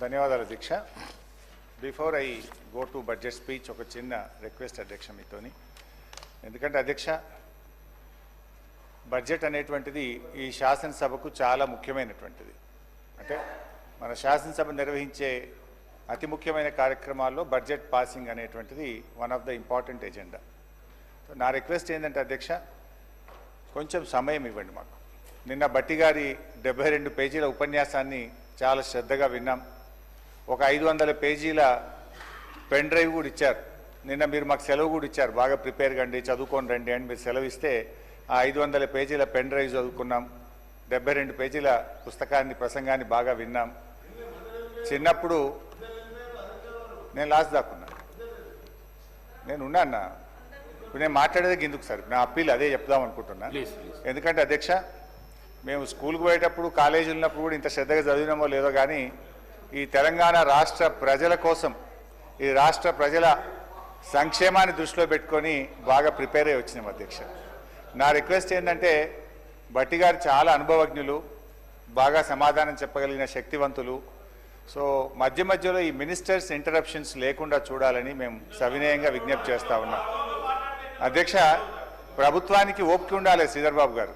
ధన్యవాదాలు అధ్యక్ష. Before I go to budget speech ఒక చిన్న రిక్వెస్ట్ అధ్యక్ష మీతోని. ఎందుకంటే అధ్యక్ష, బడ్జెట్ అనేటువంటిది ఈ శాసనసభకు చాలా ముఖ్యమైనటువంటిది. అంటే మన శాసనసభ నిర్వహించే అతి ముఖ్యమైన కార్యక్రమాల్లో బడ్జెట్ పాసింగ్ అనేటువంటిది one of the important agenda. నా రిక్వెస్ట్ ఏంటంటే అధ్యక్ష, కొంచెం సమయం ఇవ్వండి మాకు. నిన్న బట్టి గారి 72 పేజీల ఉపన్యాసాన్ని చాలా శ్రద్ధగా విన్నాం. ఒక 500 పేజీల పెన్ డ్రైవ్ కూడా ఇచ్చారు. నిన్న మీరు మాకు సెలవు కూడా ఇచ్చారు, బాగా ప్రిపేర్ కండి, చదువుకొని రండి అని మీరు సెలవు ఇస్తే ఆ 500 పేజీల పెన్ డ్రైవ్ చదువుకున్నాం. 72 పేజీల పుస్తకాన్ని, ప్రసంగాన్ని బాగా విన్నాం. చిన్నప్పుడు నేను లాస్ట్ దాక్కున్నా, నేను ఉన్నాను. ఇప్పుడు నేను మాట్లాడేది ఎందుకు సార్, నా అప్పీల్ అదే చెప్దాం అనుకుంటున్నా. ఎందుకంటే అధ్యక్ష, మేము స్కూల్కి పోయేటప్పుడు, కాలేజీలు ఉన్నప్పుడు కూడా ఇంత శ్రద్ధగా చదివినామో లేదో కానీ ఈ తెలంగాణ రాష్ట్ర ప్రజల కోసం, ఈ రాష్ట్ర ప్రజల సంక్షేమాన్ని దృష్టిలో పెట్టుకొని బాగా ప్రిపేర్ అయ్యి వచ్చినాం అధ్యక్ష. నా రిక్వెస్ట్ ఏంటంటే, బట్టి గారు చాలా అనుభవజ్ఞులు, బాగా సమాధానం చెప్పగలిగిన శక్తివంతులు. సో మధ్య మధ్యలో ఈ మినిస్టర్స్ ఇంటరప్షన్స్ లేకుండా చూడాలని మేము సవినయంగా విజ్ఞప్తి చేస్తూ ఉన్నాం. అధ్యక్ష, ప్రభుత్వానికి ఓపిక ఉండాలి శ్రీధర్ బాబు గారు,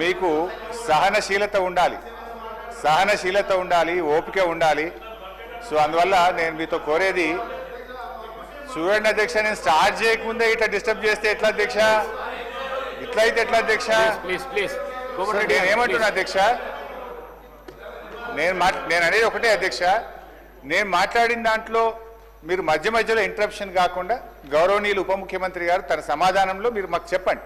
మీకు సహనశీలత ఉండాలి, ఓపిక ఉండాలి. సో అందువల్ల నేను మీతో కోరేది, చూడండి అధ్యక్ష, నేను స్టార్ట్ చేయకముందే ఇట్లా డిస్టర్బ్ చేస్తే ఎట్లా అధ్యక్ష? ఇట్లా అయితే ఎట్లా అధ్యక్ష? నేను ఏమంటున్నా అధ్యక్ష, నేను అనేది ఒకటే అధ్యక్ష, నేను మాట్లాడిన దాంట్లో మీరు మధ్య మధ్యలో ఇంటరప్షన్ కాకుండా గౌరవనీయులు ఉప ముఖ్యమంత్రి గారు తన సమాధానంలో మీరు మాకు చెప్పండి,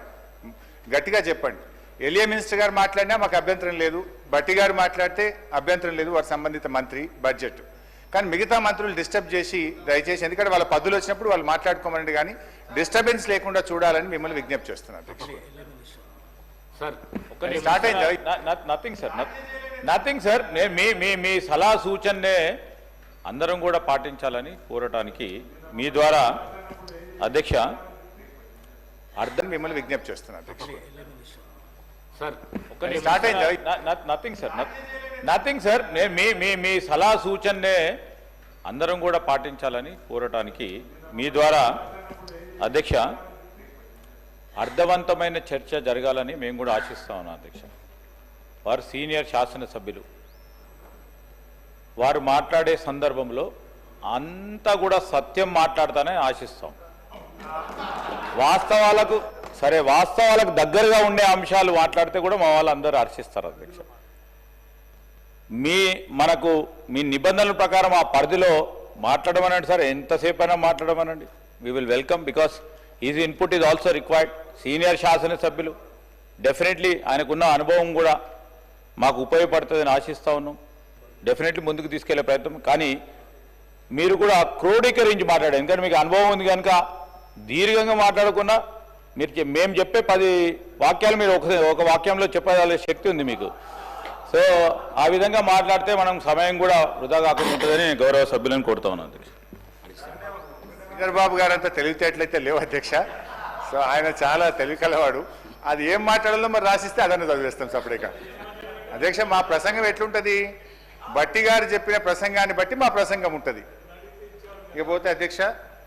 గట్టిగా చెప్పండి. ఎలియా మినిస్టర్ గారు మాట్లాడినా మాకు అభ్యంతరం లేదు, బట్టి గారు మాట్లాడితే అభ్యంతరం లేదు, వారి సంబంధిత మంత్రి బడ్జెట్. కానీ మిగతా మంత్రులు డిస్టర్బ్ చేసి దయచేసి, ఎందుకంటే వాళ్ళ పద్ధతులు వచ్చినప్పుడు వాళ్ళు మాట్లాడుకోమనండి, కానీ డిస్టర్బెన్స్ లేకుండా చూడాలని మిమ్మల్ని విజ్ఞప్తి చేస్తున్నాను. నథింగ్ సార్, మీ సలహా సూచననే అందరం కూడా పాటించాలని కోరటానికి మీ ద్వారా అధ్యక్ష అర్థం మిమ్మల్ని విజ్ఞప్తి చేస్తున్నాను అధ్యక్ష. నథింగ్ సార్, మీ సలహా సూచననే అందరం కూడా పాటించాలని కోరటానికి మీ ద్వారా అధ్యక్ష అర్థవంతమైన చర్చ జరగాలని మేము కూడా ఆశిస్తా ఉన్నాం అధ్యక్ష. వారు సీనియర్ శాసనసభ్యులు, వారు మాట్లాడే సందర్భంలో అంతా కూడా సత్యం మాట్లాడతానని ఆశిస్తాం. వాస్తవాలకు దగ్గరగా ఉండే అంశాలు మాట్లాడితే కూడా మా వాళ్ళు అందరూ హర్షిస్తారు అధ్యక్ష. మీ నిబంధనల ప్రకారం ఆ పరిధిలో మాట్లాడమనండి సార్, ఎంతసేపు అయినా మాట్లాడమనండి. We will welcome, because is input is also required. Senior శాసనసభ్యులు, డెఫినెట్లీ ఆయనకున్న అనుభవం కూడా మాకు ఉపయోగపడుతుందని ఆశిస్తూ ఉన్నాం. డెఫినెట్లీ ముందుకు తీసుకెళ్లే ప్రయత్నం. కానీ మీరు కూడా క్రోడీకరించి మాట్లాడారు, ఎందుకంటే మీకు అనుభవం ఉంది కనుక దీర్ఘంగా మాట్లాడకుండా మేము చెప్పే 10 వాక్యాలు మీరు ఒక వాక్యంలో చెప్పగల శక్తి ఉంది మీకు. సో ఆ విధంగా మాట్లాడితే మనం సమయం కూడా వృధా కాకుండా ఉంటుందని గౌరవ సభ్యులను కోరుతా ఉన్నాను అధ్యక్ష. చంద్రబాబు గారు అంతా తెలివితేటలైతే లేవు అధ్యక్ష. సో ఆయన చాలా తెలివికలవాడు. అది ఏం మాట్లాడాలో మరి రాసిస్తే అదన్నీ చదివేస్తాం సపరేక. అధ్యక్ష, మా ప్రసంగం ఎట్లుంటుంది, బట్టి గారు చెప్పిన ప్రసంగాన్ని బట్టి మా ప్రసంగం ఉంటుంది. ఇకపోతే అధ్యక్ష,